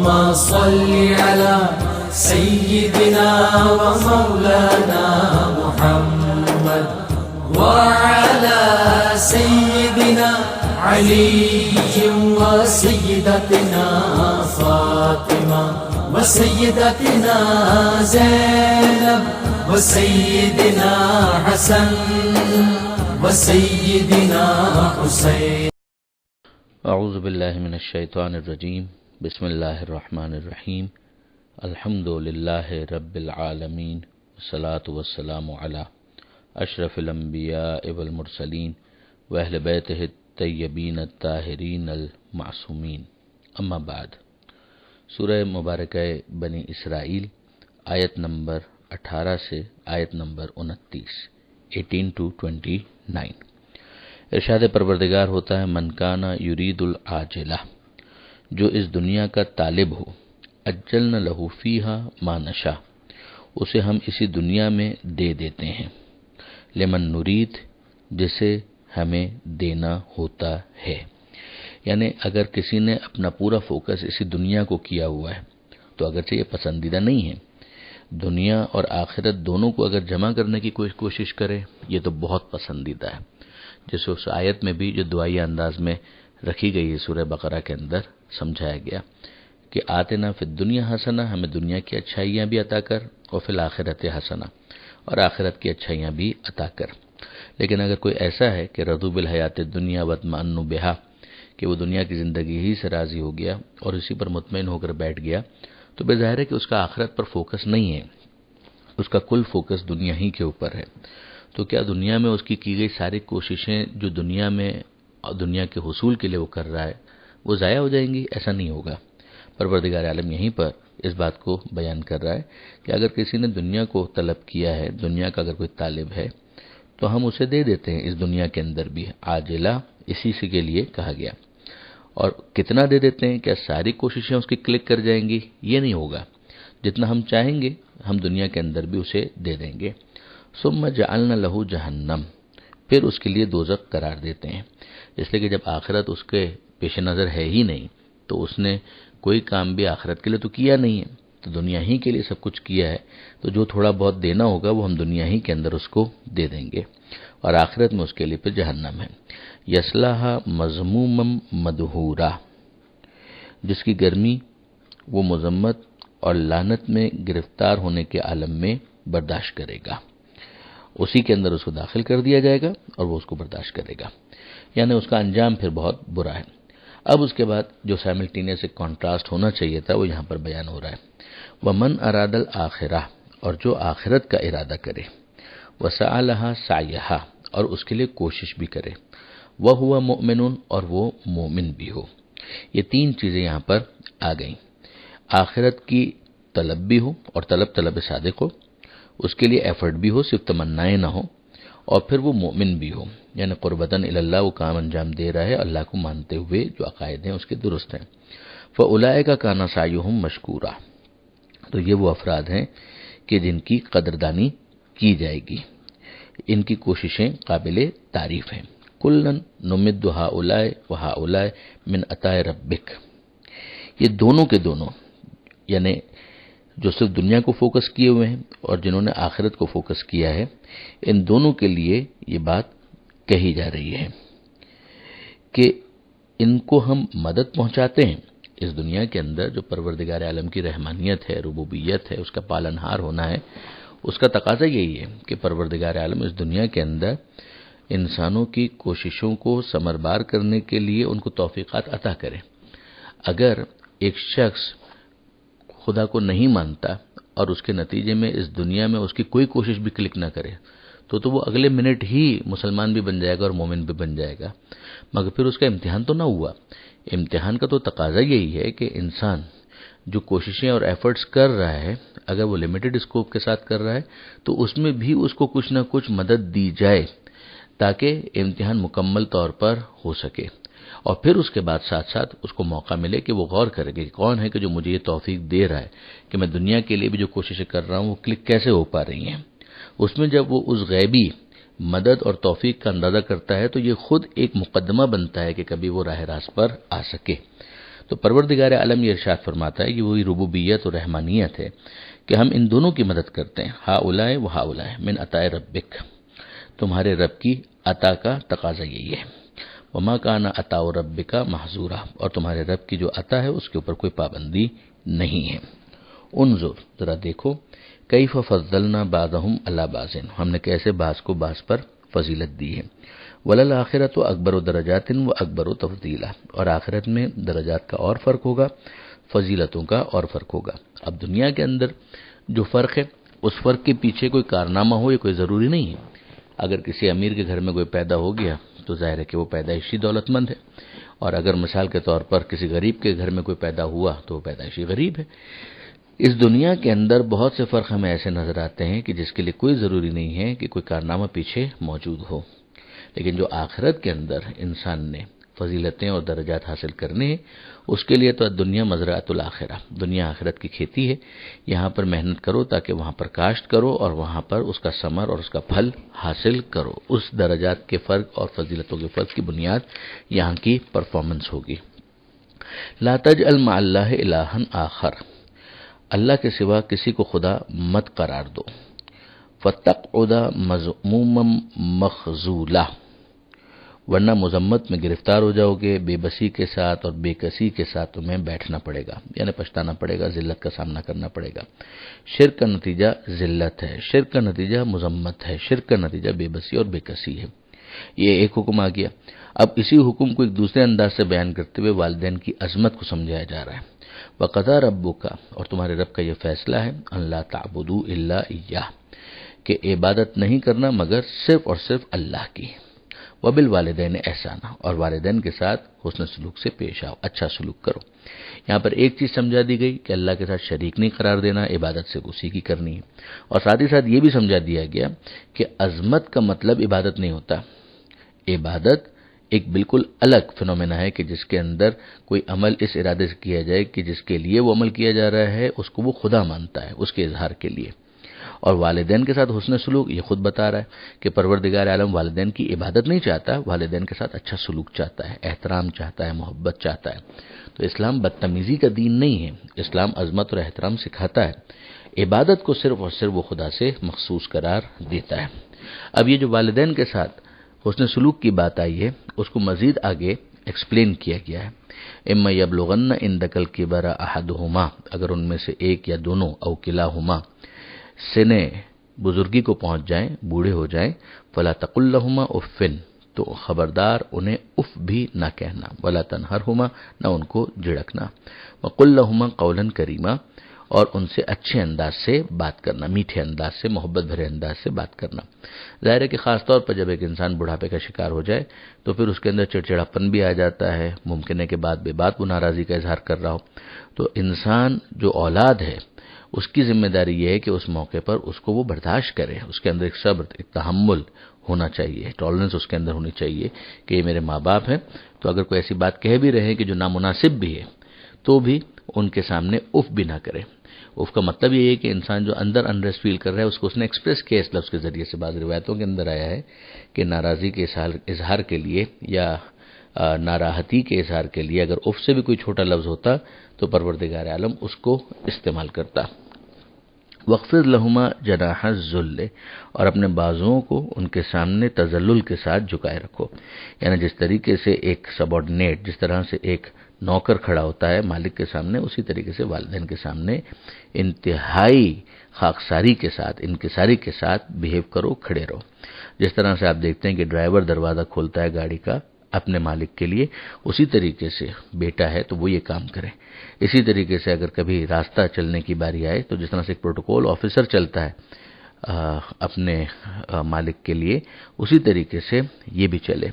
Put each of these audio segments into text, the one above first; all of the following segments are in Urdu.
صل على سيدنا ومولانا محمد وعلى سيدنا علي وسيدتنا فاطمة وسيدتنا زينب وسيدنا حسن وسيدنا حسين. اعوذ باللہ من الشیطان الرجیم. بسم اللہ الرحمن الرحیم. الحمد للہ رب العالمین والصلاة والسلام علی اشرف الانبیاء والمرسلین واہل بیتہ الطیبین الطاہرین المعصومین. اما بعد. سورہ مبارکہ بنی اسرائیل آیت نمبر 18 سے آیت نمبر 29 18 to 29. ارشاد پروردگار ہوتا ہے من کانا یرید العاجلہ، جو اس دنیا کا طالب ہو، اجلنا لہ فیہا ما نشاء، اسے ہم اسی دنیا میں دے دیتے ہیں، لمن نرید، جسے ہمیں دینا ہوتا ہے. یعنی اگر کسی نے اپنا پورا فوکس اسی دنیا کو کیا ہوا ہے تو اگرچہ یہ پسندیدہ نہیں ہے، دنیا اور آخرت دونوں کو اگر جمع کرنے کی کوئی کوشش کرے یہ تو بہت پسندیدہ ہے. جسے اس آیت میں بھی جو دعائیہ انداز میں رکھی گئی ہے سورہ بقرہ کے اندر سمجھایا گیا کہ آتنا فی الدنیا حسنہ، ہمیں دنیا کی اچھائیاں بھی عطا کر، اور فی الآخرت حسنہ، اور آخرت کی اچھائیاں بھی عطا کر. لیکن اگر کوئی ایسا ہے کہ رضوا بالحیات الدنیا واطمأنوا بہا، کہ وہ دنیا کی زندگی ہی سے راضی ہو گیا اور اسی پر مطمئن ہو کر بیٹھ گیا، تو بظاہر ہے کہ اس کا آخرت پر فوکس نہیں ہے، اس کا کل فوکس دنیا ہی کے اوپر ہے. تو کیا دنیا میں اس کی گئی ساری کوششیں جو دنیا میں دنیا کے حصول کے لیے وہ کر رہا ہے وہ ضائع ہو جائیں گی؟ ایسا نہیں ہوگا. پروردگار عالم یہیں پر اس بات کو بیان کر رہا ہے کہ اگر کسی نے دنیا کو طلب کیا ہے، دنیا کا اگر کوئی طالب ہے تو ہم اسے دے دیتے ہیں اس دنیا کے اندر بھی. عاجلہ اسی سے کے لیے کہا گیا. اور کتنا دے دیتے ہیں؟ کیا ساری کوششیں اس کی کلک کر جائیں گی؟ یہ نہیں ہوگا. جتنا ہم چاہیں گے ہم دنیا کے اندر بھی اسے دے دیں گے. ثم جعلنا لہ جہنم، پھر اس کے لیے دوزخ قرار دیتے ہیں. اس لیے کہ جب آخرت اس کے پیش نظر ہے ہی نہیں تو اس نے کوئی کام بھی آخرت کے لیے تو کیا نہیں ہے، تو دنیا ہی کے لیے سب کچھ کیا ہے، تو جو تھوڑا بہت دینا ہوگا وہ ہم دنیا ہی کے اندر اس کو دے دیں گے. اور آخرت میں اس کے لیے پھر جہنم ہے. یصلاھا مذموما مدحورا، جس کی گرمی وہ مذمت اور لعنت میں گرفتار ہونے کے عالم میں برداشت کرے گا. اسی کے اندر اس کو داخل کر دیا جائے گا اور وہ اس کو برداشت کرے گا. یعنی اس کا انجام پھر بہت برا ہے. اب اس کے بعد جو سائملٹینیس ایک کانٹراسٹ ہونا چاہیے تھا وہ یہاں پر بیان ہو رہا ہے. وَمَنْ أَرَادَ الْآخِرَةَ، اور جو آخرت کا ارادہ کرے، وَسَعَى لَهَا سَعْيَهَا، اور اس کے لیے کوشش بھی کرے، وَهُوَ مُؤْمِنٌ، اور وہ مومن بھی ہو. یہ تین چیزیں یہاں پر آ گئیں. آخرت کی طلب بھی ہو، اور طلب صادق ہو، اس کے لیے ایفرٹ بھی ہو، صرف تمنائیں نہ ہو، اور پھر وہ مومن بھی ہو. یعنی قربتاً اللہ وہ کام انجام دے رہا ہے اللہ کو مانتے ہوئے، جو عقائد ہیں اس کے درست ہیں. فَأُولَئِكَ كَانَ سَعْيُهُمْ مَشْكُورًا، تو یہ وہ افراد ہیں کہ جن کی قدردانی کی جائے گی، ان کی کوششیں قابل تعریف ہیں. كُلًّا نُمِدُّ هَؤُلَاءِ وَهَؤُلَاءِ مِنْ عَطَاءِ رَبِّكَ، یہ دونوں کے دونوں، یعنی جو صرف دنیا کو فوکس کیے ہوئے ہیں اور جنہوں نے آخرت کو فوکس کیا ہے، ان دونوں کے لیے یہ بات کہی جا رہی ہے کہ ان کو ہم مدد پہنچاتے ہیں اس دنیا کے اندر. جو پروردگار عالم کی رحمانیت ہے، ربوبیت ہے، اس کا پالنہار ہونا ہے، اس کا تقاضا یہی ہے کہ پروردگار عالم اس دنیا کے اندر انسانوں کی کوششوں کو ثمربار کرنے کے لیے ان کو توفیقات عطا کرے. اگر ایک شخص خدا کو نہیں مانتا اور اس کے نتیجے میں اس دنیا میں اس کی کوئی کوشش بھی کلک نہ کرے تو وہ اگلے منٹ ہی مسلمان بھی بن جائے گا اور مومن بھی بن جائے گا، مگر پھر اس کا امتحان تو نہ ہوا. امتحان کا تو تقاضا یہی ہے کہ انسان جو کوششیں اور ایفرٹس کر رہا ہے، اگر وہ لمیٹڈ اسکوپ کے ساتھ کر رہا ہے تو اس میں بھی اس کو کچھ نہ کچھ مدد دی جائے تاکہ امتحان مکمل طور پر ہو سکے. اور پھر اس کے بعد ساتھ ساتھ اس کو موقع ملے کہ وہ غور کرے کہ کون ہے کہ جو مجھے یہ توفیق دے رہا ہے کہ میں دنیا کے لیے بھی جو کوششیں کر رہا ہوں وہ کلک کیسے ہو پا رہی ہیں. اس میں جب وہ اس غیبی مدد اور توفیق کا اندازہ کرتا ہے تو یہ خود ایک مقدمہ بنتا ہے کہ کبھی وہ راہ راست پر آ سکے. تو پروردگار عالم یہ ارشاد فرماتا ہے کہ وہی ربوبیت اور رحمانیت ہے کہ ہم ان دونوں کی مدد کرتے ہیں، ہؤلاء و ہؤلاء من عطاء ربک، تمہارے رب کی عطا کا تقاضا یہی ہے، وما کان عطاء ربک محظورا، اور تمہارے رب کی جو عطا ہے اس کے اوپر کوئی پابندی نہیں ہے۔ انظر، ذرا دیکھو، کیف فضلنا بعضهم علی بعض، ہم نے کیسے بعض کو بعض پر فضیلت دی ہے، وللآخرۃ اکبر درجات و اکبر تفضیلا، اور آخرت میں درجات کا اور فرق ہوگا، فضیلتوں کا اور فرق ہوگا۔ اب دنیا کے اندر جو فرق ہے اس فرق کے پیچھے کوئی کارنامہ ہو، یہ کوئی ضروری نہیں ہے۔ اگر کسی امیر کے گھر میں کوئی پیدا ہو گیا تو ظاہر ہے کہ وہ پیدائشی دولت مند ہے، اور اگر مثال کے طور پر کسی غریب کے گھر میں کوئی پیدا ہوا تو وہ پیدائشی غریب ہے۔ اس دنیا کے اندر بہت سے فرق ہمیں ایسے نظر آتے ہیں کہ جس کے لیے کوئی ضروری نہیں ہے کہ کوئی کارنامہ پیچھے موجود ہو، لیکن جو آخرت کے اندر انسان نے فضیلتیں اور درجات حاصل کرنے ہیں اس کے لیے تو دنیا مزرعۃ الآخرہ، دنیا آخرت کی کھیتی ہے، یہاں پر محنت کرو تاکہ وہاں پر کاشت کرو اور وہاں پر اس کا ثمر اور اس کا پھل حاصل کرو۔ اس درجات کے فرق اور فضیلتوں کے فرق کی بنیاد یہاں کی پرفارمنس ہوگی۔ لا تجعل مع اللہ الہا آخر، اللہ کے سوا کسی کو خدا مت قرار دو، فتقعد مذموما مخذولا، ورنہ مذمت میں گرفتار ہو جاؤ گے، بے بسی کے ساتھ اور بے کسی کے ساتھ تمہیں بیٹھنا پڑے گا، یعنی پچھتانا پڑے گا، ذلت کا سامنا کرنا پڑے گا۔ شرک کا نتیجہ ذلت ہے، شرک کا نتیجہ مذمت ہے، شرک کا نتیجہ بے بسی اور بے کسی ہے۔ یہ ایک حکم آ گیا۔ اب اسی حکم کو ایک دوسرے انداز سے بیان کرتے ہوئے والدین کی عظمت کو سمجھایا جا رہا ہے۔ وَقَضَىٰ رَبُّكَ، اور تمہارے رب کا یہ فیصلہ ہے، أَن لَا تَعْبُدُوا إِلَّا إِيَّاهُ، کہ عبادت نہیں کرنا مگر صرف اور صرف اللہ کی۔ وَبِالْوَالِدَيْنِ إِحْسَانًا، اور والدین کے ساتھ حسن سلوک سے پیش آؤ، اچھا سلوک کرو۔ یہاں پر ایک چیز سمجھا دی گئی کہ اللہ کے ساتھ شریک نہیں قرار دینا، عبادت سے اسی کی کرنی ہے، اور ساتھ ہی ساتھ یہ بھی سمجھا دیا گیا کہ عظمت کا مطلب عبادت نہیں ہوتا۔ عبادت ایک بالکل الگ فنومینا ہے کہ جس کے اندر کوئی عمل اس ارادے سے کیا جائے کہ جس کے لیے وہ عمل کیا جا رہا ہے اس کو وہ خدا مانتا ہے، اس کے اظہار کے لیے۔ اور والدین کے ساتھ حسن سلوک، یہ خود بتا رہا ہے کہ پروردگار عالم والدین کی عبادت نہیں چاہتا، والدین کے ساتھ اچھا سلوک چاہتا ہے، احترام چاہتا ہے، محبت چاہتا ہے۔ تو اسلام بدتمیزی کا دین نہیں ہے، اسلام عظمت اور احترام سکھاتا ہے، عبادت کو صرف اور صرف وہ خدا سے مخصوص قرار دیتا ہے۔ اب یہ جو والدین کے ساتھ حسن سلوک کی بات آئی ہے اس کو مزید آگے ایکسپلین کیا گیا ہے۔ اما یبلغن عندک الکبر احدہما، اگر ان میں سے ایک یا دونوں، او کلاہما، سنے بزرگی کو پہنچ جائیں، بوڑھے ہو جائیں، فلا تقل لہما اف، تو خبردار انہیں اف بھی نہ کہنا، ولا تنہرہما، نہ ان کو جھڑکنا، وقل لہما قولا کریما، اور ان سے اچھے انداز سے بات کرنا، میٹھے انداز سے، محبت بھرے انداز سے بات کرنا۔ ظاہر ہے کہ خاص طور پر جب ایک انسان بڑھاپے کا شکار ہو جائے تو پھر اس کے اندر چڑچڑاپن بھی آ جاتا ہے، ممکن ہے کہ بات بے بات وہ ناراضی کا اظہار کر رہا ہو۔ تو انسان جو اولاد ہے اس کی ذمہ داری یہ ہے کہ اس موقع پر اس کو وہ برداشت کرے، اس کے اندر ایک صبر، ایک تحمل ہونا چاہیے، ٹالرنس اس کے اندر ہونی چاہیے کہ یہ میرے ماں باپ ہیں، تو اگر کوئی ایسی بات کہہ بھی رہے ہیں کہ جو نامناسب بھی ہے تو بھی ان کے سامنے اف بھی نہ کرے۔ اف کا مطلب یہ ہے کہ انسان جو اندر انریسٹ فیل کر رہا ہے اس کو اس نے ایکسپریس کیا اس لفظ کے ذریعے سے۔ بعض روایتوں کے اندر آیا ہے کہ ناراضی کے اظہار کے لیے یا ناراحتی کے اظہار کے لیے اگر اف سے بھی کوئی چھوٹا لفظ ہوتا تو پروردگار عالم اس کو استعمال کرتا۔ وَاخْفِضْ لَهُمَا جَنَاحَ الذُّلِّ، اور اپنے بازوؤں کو ان کے سامنے تذلل کے ساتھ جھکائے رکھو، یعنی جس طریقے سے ایک سبارڈینیٹ، جس طرح سے ایک نوکر کھڑا ہوتا ہے مالک کے سامنے، اسی طریقے سے والدین کے سامنے انتہائی خاکساری کے ساتھ، انکساری کے ساتھ بیہیو کرو، کھڑے رہو۔ جس طرح سے آپ دیکھتے ہیں کہ ڈرائیور دروازہ کھولتا ہے گاڑی کا اپنے مالک کے لیے، اسی طریقے سے بیٹا ہے تو وہ یہ کام کرے۔ اسی طریقے سے اگر کبھی راستہ چلنے کی باری آئے تو جس طرح سے ایک پروٹوکول آفیسر چلتا ہے اپنے مالک کے لیے، اسی طریقے سے یہ بھی چلے،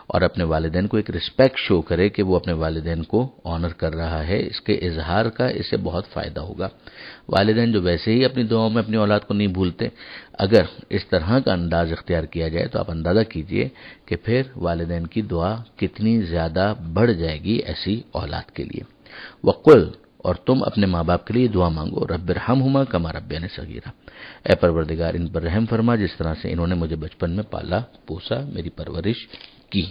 اور اپنے والدین کو ایک رسپیکٹ شو کرے کہ وہ اپنے والدین کو آنر کر رہا ہے۔ اس کے اظہار کا اس سے بہت فائدہ ہوگا۔ والدین جو ویسے ہی اپنی دعاؤں میں اپنی اولاد کو نہیں بھولتے، اگر اس طرح کا انداز اختیار کیا جائے تو آپ اندازہ کیجئے کہ پھر والدین کی دعا کتنی زیادہ بڑھ جائے گی ایسی اولاد کے لیے۔ وقل، اور تم اپنے ماں باپ کے لیے دعا مانگو، رب ارحمہما کما ربیانی صغیرا، اے پروردگار ان پر رحم فرما جس طرح سے انہوں نے مجھے بچپن میں پالا پوسا، میری پرورش کی۔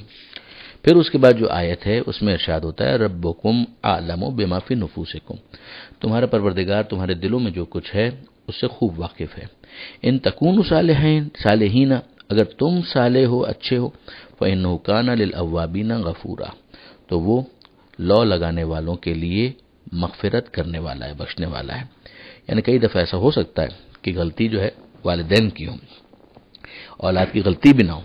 پھر اس کے بعد جو آیت ہے اس میں ارشاد ہوتا ہے ربکم اعلم بما فی نفوسکم، تمہارا پروردگار تمہارے دلوں میں جو کچھ ہے اس سے خوب واقف ہے. ان تکونوا صالحین، اگر تم صالح ہو، اچھے ہو، فإنہ کان للأوابین غفورا، تو وہ لو لگانے والوں کے لیے مغفرت کرنے والا ہے، بخشنے والا ہے. یعنی کئی دفعہ ایسا ہو سکتا ہے کہ غلطی جو ہے والدین کی ہو، اولاد کی غلطی بھی نہ ہو،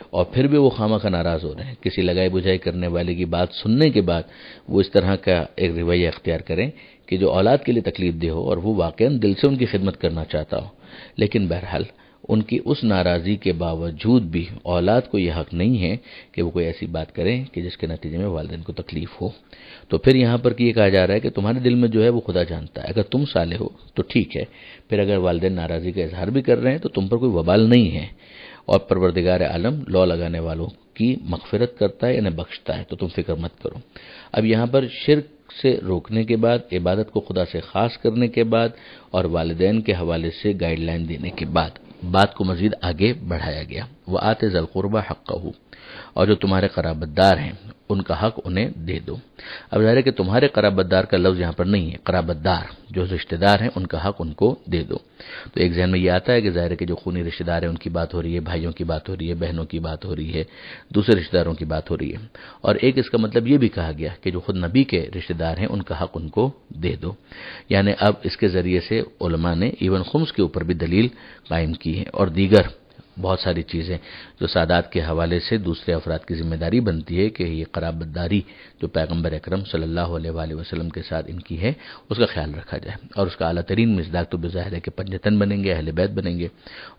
اور پھر بھی وہ خواہ ناراض ہو رہے ہیں. کسی لگائی بجھائی کرنے والے کی بات سننے کے بعد وہ اس طرح کا ایک رویہ اختیار کریں کہ جو اولاد کے لیے تکلیف دہ ہو، اور وہ واقعاً دل سے ان کی خدمت کرنا چاہتا ہو، لیکن بہرحال ان کی اس ناراضی کے باوجود بھی اولاد کو یہ حق نہیں ہے کہ وہ کوئی ایسی بات کریں کہ جس کے نتیجے میں والدین کو تکلیف ہو. تو پھر یہاں پر یہ کہا جا رہا ہے کہ تمہارے دل میں جو ہے وہ خدا جانتا ہے، اگر تم صالح ہو تو ٹھیک ہے، پھر اگر والدین ناراضی کا اظہار بھی کر رہے ہیں تو تم پر کوئی وبال نہیں ہے، اور پروردگار عالم لو لگانے والوں کی مغفرت کرتا ہے یعنی بخشتا ہے، تو تم فکر مت کرو. اب یہاں پر شرک سے روکنے کے بعد، عبادت کو خدا سے خاص کرنے کے بعد، اور والدین کے حوالے سے گائیڈ لائن دینے کے بعد بات کو مزید آگے بڑھایا گیا. وآت ذی القربى حقہ، اور جو تمہارے قرابت دار ہیں ان کا حق انہیں دے دو. اب ظاہر ہے کہ تمہارے قرابت دار کا لفظ یہاں پر نہیں ہے، قرابت دار جو رشتہ دار ہیں ان کا حق ان کو دے دو. تو ایک ذہن میں یہ آتا ہے کہ ظاہر ہے کہ جو خونی رشتہ دار ہیں ان کی بات ہو رہی ہے، بھائیوں کی بات ہو رہی ہے، بہنوں کی بات ہو رہی ہے، دوسرے رشتہ داروں کی بات ہو رہی ہے. اور ایک اس کا مطلب یہ بھی کہا گیا کہ جو خود نبی کے رشتہ دار ہیں ان کا حق ان کو دے دو. یعنی اب اس کے ذریعے سے علماء نے ایون خمس کے اوپر بھی دلیل قائم کی ہے، اور دیگر بہت ساری چیزیں جو سادات کے حوالے سے دوسرے افراد کی ذمہ داری بنتی ہے کہ یہ قرابت داری جو پیغمبر اکرم صلی اللہ علیہ وآلہ وسلم کے ساتھ ان کی ہے اس کا خیال رکھا جائے. اور اس کا اعلیٰ ترین مصداق تو بظاہر ہے کہ پنجتن بنیں گے، اہل بیت بنیں گے،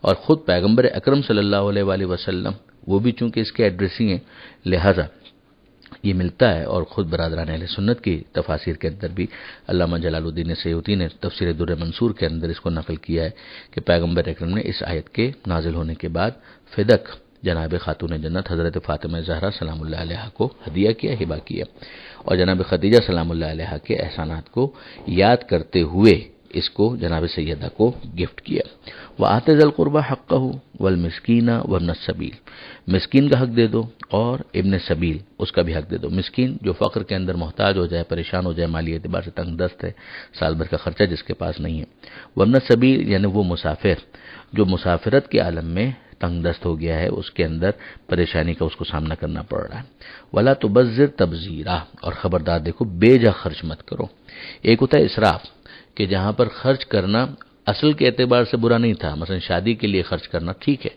اور خود پیغمبر اکرم صلی اللہ علیہ وآلہ وسلم وہ بھی چونکہ اس کے ایڈریسی ہیں، لہذا یہ ملتا ہے. اور خود برادران اہل سنت کی تفاسیر کے اندر بھی علامہ جلال الدین سیوطی نے تفسیر در منصور کے اندر اس کو نقل کیا ہے کہ پیغمبر اکرم نے اس آیت کے نازل ہونے کے بعد فدق جناب خاتون جنت حضرت فاطمہ زہرا سلام اللہ علیہا کو ہدیہ کیا، ہبہ کیا، اور جناب خدیجہ سلام اللہ علیہا کے احسانات کو یاد کرتے ہوئے اس کو جناب سیدہ کو گفٹ کیا. وآت ذی القربى حقہ والمسکین وابن السبیل، مسکین کا حق دے دو اور ابن سبیل اس کا بھی حق دے دو. مسکین جو فقر کے اندر محتاج ہو جائے، پریشان ہو جائے، مالی اعتبار سے تنگ دست ہے، سال بھر کا خرچہ جس کے پاس نہیں ہے. وابن السبیل یعنی وہ مسافر جو مسافرت کے عالم میں تنگ دست ہو گیا ہے، اس کے اندر پریشانی کا اس کو سامنا کرنا پڑ رہا ہے. ولا تبذر تبذیرا، اور خبردار دیکھو بے جا خرچ مت کرو. ایک ہوتا ہے اسراف کہ جہاں پر خرچ کرنا اصل کے اعتبار سے برا نہیں تھا، مثلا شادی کے لیے خرچ کرنا ٹھیک ہے،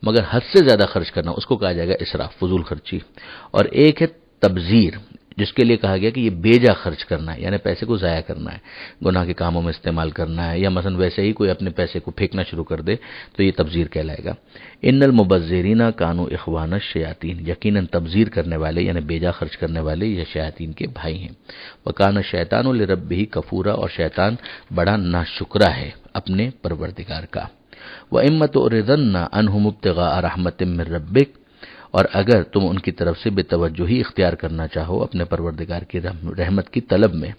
مگر حد سے زیادہ خرچ کرنا اس کو کہا جائے گا اسراف، فضول خرچی. اور ایک ہے تبذیر جس کے لیے کہا گیا کہ یہ بے جا خرچ کرنا ہے، یعنی پیسے کو ضائع کرنا ہے، گناہ کے کاموں میں استعمال کرنا ہے، یا مثلا ویسے ہی کوئی اپنے پیسے کو پھینکنا شروع کر دے تو یہ تبذیر کہلائے گا. ان المبذرین کانوا اخوان الشیاطین، یقیناً تبذیر کرنے والے یعنی بے جا خرچ کرنے والے یہ شیاطین کے بھائی ہیں. وکان الشیطان لربہ کفورا، اور شیطان بڑا ناشکرا ہے اپنے پروردگار کا. وَإِمَّا تُعْرِضَنَّ عَنْهُمُ ابْتِغَاءَ رَحْمَةٍ مِّن رَّبِّكَ، اور اگر تم ان کی طرف سے بے توجہی اختیار کرنا چاہو اپنے پروردگار کی رحمت کی طلب میں،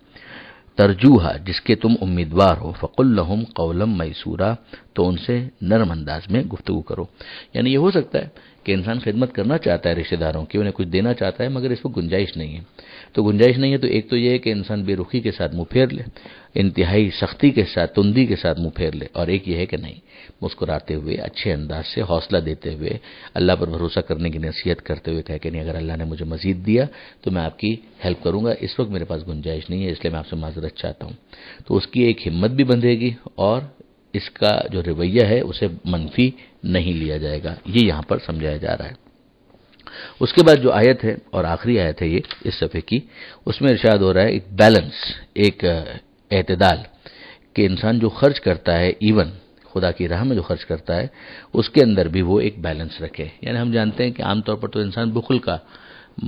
ترجوہا جس کے تم امیدوار ہو، فقل لہم قولا میسورا، تو ان سے نرم انداز میں گفتگو کرو. یعنی یہ ہو سکتا ہے کہ انسان خدمت کرنا چاہتا ہے رشتہ داروں کی، انہیں کچھ دینا چاہتا ہے مگر اس کو گنجائش نہیں ہے. تو گنجائش نہیں ہے تو ایک تو یہ ہے کہ انسان بے رخی کے ساتھ منہ پھیر لے، انتہائی سختی کے ساتھ، تندی کے ساتھ منہ پھیر لے. اور ایک یہ ہے کہ نہیں، مسکراتے ہوئے اچھے انداز سے حوصلہ دیتے ہوئے اللہ پر بھروسہ کرنے کی نصیحت کرتے ہوئے کہے کہ نہیں، اگر اللہ نے مجھے مزید دیا تو میں آپ کی ہیلپ کروں گا، اس وقت میرے پاس گنجائش نہیں ہے، اس لیے میں آپ سے معذرت چاہتا ہوں. تو اس کی ایک ہمت بھی بندھے گی اور اس کا جو رویہ ہے اسے منفی نہیں لیا جائے گا. یہ یہاں پر سمجھایا جا رہا ہے. اس کے بعد جو آیت ہے اور آخری آیت ہے یہ اس صفحے کی، اس میں ارشاد ہو رہا ہے ایک بیلنس، ایک اعتدال، کہ انسان جو خرچ کرتا ہے ایون خدا کی راہ میں جو خرچ کرتا ہے اس کے اندر بھی وہ ایک بیلنس رکھے. یعنی ہم جانتے ہیں کہ عام طور پر تو انسان بخل کا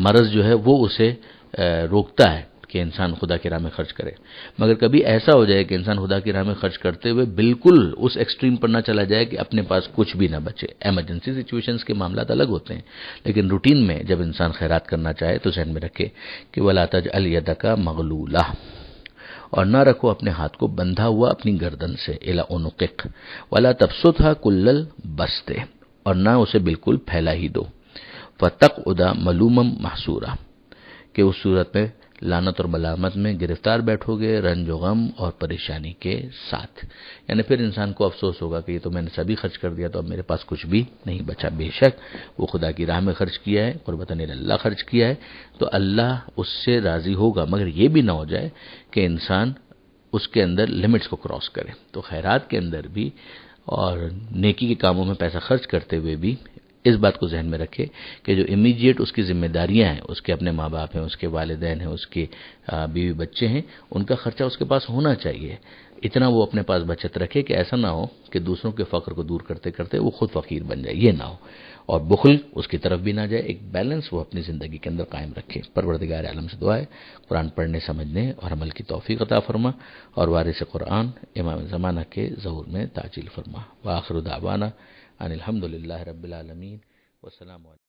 مرض جو ہے وہ اسے روکتا ہے کہ انسان خدا کی راہ میں خرچ کرے، مگر کبھی ایسا ہو جائے کہ انسان خدا کی راہ میں خرچ کرتے ہوئے بالکل اس ایکسٹریم پر نہ چلا جائے کہ اپنے پاس کچھ بھی نہ بچے. ایمرجنسی سچویشنز کے معاملات الگ ہوتے ہیں، لیکن روٹین میں جب انسان خیرات کرنا چاہے تو ذہن میں رکھے کہ وَلَا تَجْعَلْ يَدَكَ مَغْلُولَةً، اور نہ رکھو اپنے ہاتھ کو بندھا ہوا اپنی گردن سے، إِلَىٰ عُنُقِكَ وَلَا تَبْسُطْهَا كُلَّ الْبَسْطِ، اور نہ اسے بالکل پھیلا ہی دو. فتقعد ملوما محسورا، کہ اس صورت میں لعنت اور ملامت میں گرفتار بیٹھو گے، رنج و غم اور پریشانی کے ساتھ. یعنی پھر انسان کو افسوس ہوگا کہ یہ تو میں نے سبھی خرچ کر دیا تو اب میرے پاس کچھ بھی نہیں بچا. بے شک وہ خدا کی راہ میں خرچ کیا ہے، قربتاً اللہ خرچ کیا ہے، تو اللہ اس سے راضی ہوگا، مگر یہ بھی نہ ہو جائے کہ انسان اس کے اندر لمٹس کو کراس کرے. تو خیرات کے اندر بھی اور نیکی کے کاموں میں پیسہ خرچ کرتے ہوئے بھی اس بات کو ذہن میں رکھے کہ جو امیجیٹ اس کی ذمہ داریاں ہیں، اس کے اپنے ماں باپ ہیں، اس کے والدین ہیں، اس کے بیوی بچے ہیں، ان کا خرچہ اس کے پاس ہونا چاہیے. اتنا وہ اپنے پاس بچت رکھے کہ ایسا نہ ہو کہ دوسروں کے فقر کو دور کرتے کرتے وہ خود فقیر بن جائے، یہ نہ ہو، اور بخل اس کی طرف بھی نہ جائے. ایک بیلنس وہ اپنی زندگی کے اندر قائم رکھے. پروردگار عالم سے دعا ہے قرآن پڑھنے، سمجھنے اور عمل کی توفیق عطا فرما، اور وارث قرآن امام زمانہ کے ظہور میں تعجیل فرما. وآخر دعوانا ان الحمد للہ رب العالمین. والسلام علیکم.